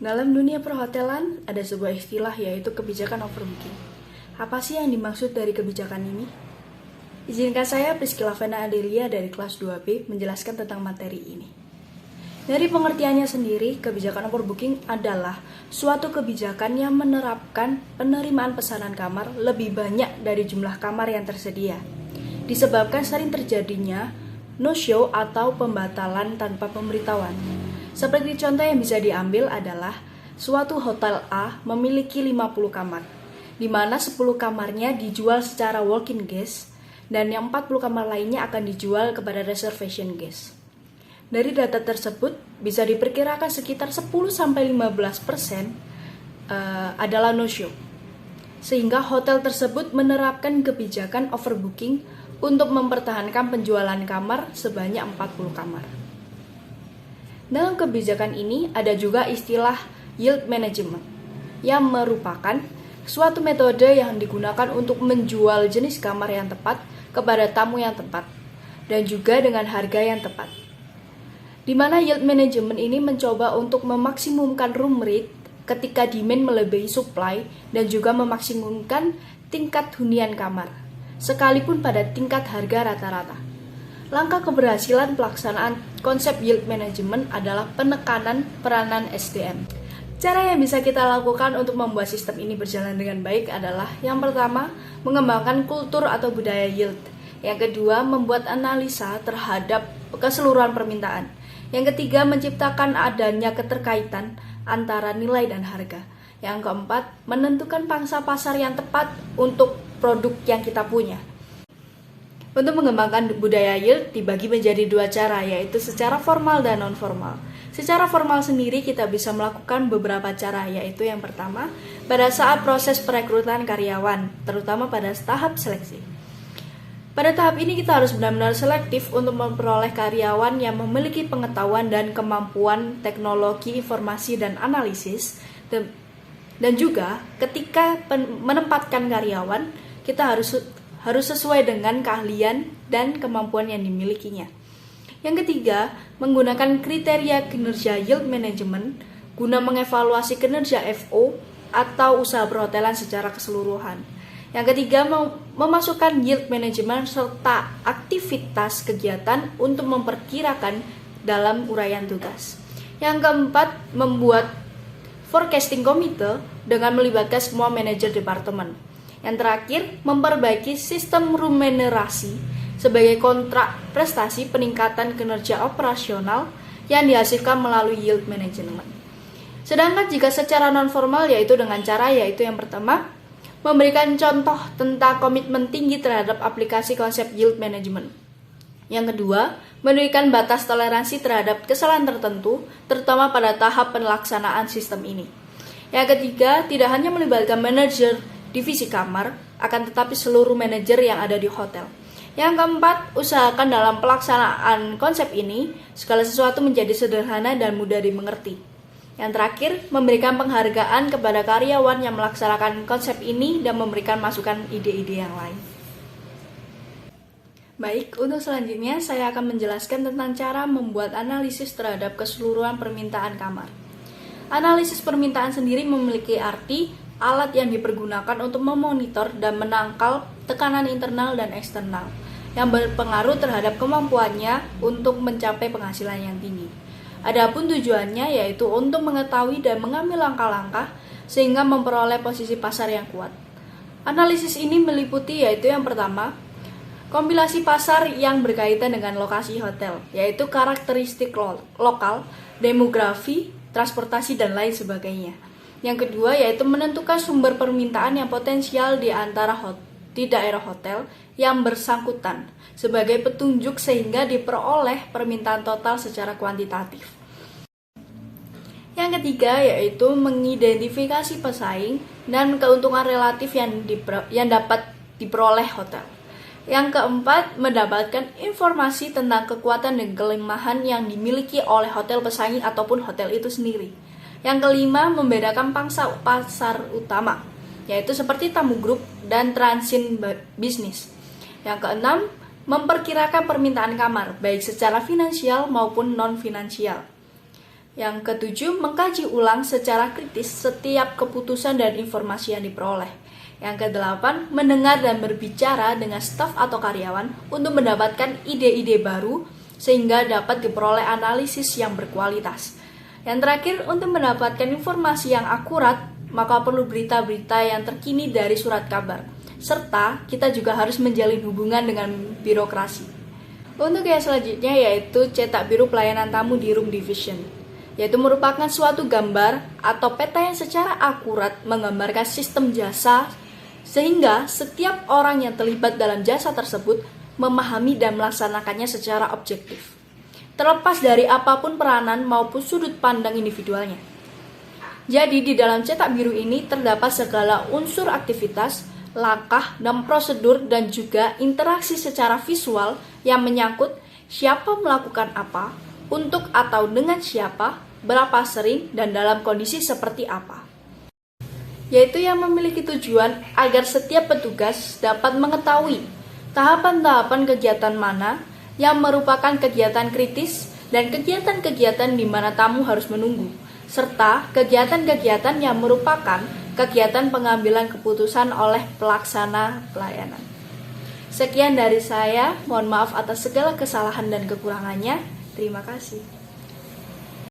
Dalam dunia perhotelan, ada sebuah istilah yaitu kebijakan overbooking. Apa sih yang dimaksud dari kebijakan ini? Izinkan saya, Priscilla Vena Adelia dari kelas 2B, menjelaskan tentang materi ini. Dari pengertiannya sendiri, kebijakan overbooking adalah suatu kebijakan yang menerapkan penerimaan pesanan kamar lebih banyak dari jumlah kamar yang tersedia. Disebabkan sering terjadinya no-show atau pembatalan tanpa pemberitahuan. Seperti contoh yang bisa diambil adalah suatu hotel A memiliki 50 kamar, di mana 10 kamarnya dijual secara walk-in guest dan yang 40 kamar lainnya akan dijual kepada reservation guest. Dari data tersebut bisa diperkirakan sekitar 10-15% adalah no-show. Sehingga hotel tersebut menerapkan kebijakan overbooking untuk mempertahankan penjualan kamar sebanyak 40 kamar. Dalam kebijakan ini ada juga istilah yield management yang merupakan suatu metode yang digunakan untuk menjual jenis kamar yang tepat kepada tamu yang tepat dan juga dengan harga yang tepat. Di mana yield management ini mencoba untuk memaksimumkan room rate ketika demand melebihi supply dan juga memaksimumkan tingkat hunian kamar, sekalipun pada tingkat harga rata-rata. Langkah keberhasilan pelaksanaan konsep yield management adalah penekanan peranan SDM. Cara yang bisa kita lakukan untuk membuat sistem ini berjalan dengan baik adalah yang pertama, mengembangkan kultur atau budaya yield. Yang kedua, membuat analisa terhadap keseluruhan permintaan. Yang ketiga, menciptakan adanya keterkaitan antara nilai dan harga. Yang keempat, menentukan pangsa pasar yang tepat untuk produk yang kita punya. Untuk mengembangkan budaya yield dibagi menjadi dua cara, yaitu secara formal dan non-formal. Secara formal sendiri kita bisa melakukan beberapa cara, yaitu yang pertama, pada saat proses perekrutan karyawan, terutama pada tahap seleksi. Pada tahap ini kita harus benar-benar selektif untuk memperoleh karyawan yang memiliki pengetahuan dan kemampuan teknologi informasi dan analisis, dan juga ketika menempatkan karyawan, kita harus sesuai dengan keahlian dan kemampuan yang dimilikinya. Yang ketiga, menggunakan kriteria kinerja yield management guna mengevaluasi kinerja FO atau usaha perhotelan secara keseluruhan. Yang ketiga, memasukkan yield management serta aktivitas kegiatan untuk memperkirakan dalam uraian tugas. Yang keempat, membuat forecasting komite dengan melibatkan semua manajer departemen. Yang terakhir, memperbaiki sistem remunerasi sebagai kontrak prestasi peningkatan kinerja operasional yang dihasilkan melalui yield management. Sedangkan jika secara non-formal yaitu dengan cara yang pertama, memberikan contoh tentang komitmen tinggi terhadap aplikasi konsep yield management. Yang kedua, memberikan batas toleransi terhadap kesalahan tertentu, terutama pada tahap pelaksanaan sistem ini. Yang ketiga, tidak hanya melibatkan manajer divisi kamar, akan tetapi seluruh manajer yang ada di hotel. Yang keempat, usahakan dalam pelaksanaan konsep ini, segala sesuatu menjadi sederhana dan mudah dimengerti. Yang terakhir, memberikan penghargaan kepada karyawan yang melaksanakan konsep ini dan memberikan masukan ide-ide yang lain. Baik, untuk selanjutnya saya akan menjelaskan tentang cara membuat analisis terhadap keseluruhan permintaan kamar. Analisis permintaan sendiri memiliki arti alat yang dipergunakan untuk memonitor dan menangkal tekanan internal dan eksternal yang berpengaruh terhadap kemampuannya untuk mencapai penghasilan yang tinggi. Adapun tujuannya yaitu untuk mengetahui dan mengambil langkah-langkah sehingga memperoleh posisi pasar yang kuat. Analisis ini meliputi yaitu yang pertama, kompilasi pasar yang berkaitan dengan lokasi hotel, yaitu karakteristik lokal, demografi, transportasi, dan lain sebagainya. Yang kedua yaitu menentukan sumber permintaan yang potensial di daerah hotel yang bersangkutan sebagai petunjuk sehingga diperoleh permintaan total secara kuantitatif. Yang ketiga yaitu mengidentifikasi pesaing dan keuntungan relatif yang dapat diperoleh hotel. Yang keempat, mendapatkan informasi tentang kekuatan dan kelemahan yang dimiliki oleh hotel pesaing ataupun hotel itu sendiri. Yang kelima, membedakan pangsa pasar utama, yaitu seperti tamu grup dan transit bisnis. Yang keenam, memperkirakan permintaan kamar, baik secara finansial maupun non-finansial. Yang ketujuh, mengkaji ulang secara kritis setiap keputusan dan informasi yang diperoleh. Yang kedelapan, mendengar dan berbicara dengan staf atau karyawan untuk mendapatkan ide-ide baru sehingga dapat diperoleh analisis yang berkualitas. Yang terakhir, untuk mendapatkan informasi yang akurat, maka perlu berita-berita yang terkini dari surat kabar. Serta kita juga harus menjalin hubungan dengan birokrasi. Untuk yang selanjutnya yaitu cetak biru pelayanan tamu di Room Division, yaitu merupakan suatu gambar atau peta yang secara akurat menggambarkan sistem jasa sehingga setiap orang yang terlibat dalam jasa tersebut memahami dan melaksanakannya secara objektif, terlepas dari apapun peranan maupun sudut pandang individualnya. Jadi di dalam cetak biru ini terdapat segala unsur aktivitas, langkah, dan prosedur dan juga interaksi secara visual yang menyangkut siapa melakukan apa, untuk atau dengan siapa, berapa sering, dan dalam kondisi seperti apa. Yaitu yang memiliki tujuan agar setiap petugas dapat mengetahui tahapan-tahapan kegiatan mana yang merupakan kegiatan kritis dan kegiatan-kegiatan di mana tamu harus menunggu, serta kegiatan-kegiatan yang merupakan kegiatan pengambilan keputusan oleh pelaksana pelayanan. Sekian dari saya, mohon maaf atas segala kesalahan dan kekurangannya. Terima kasih.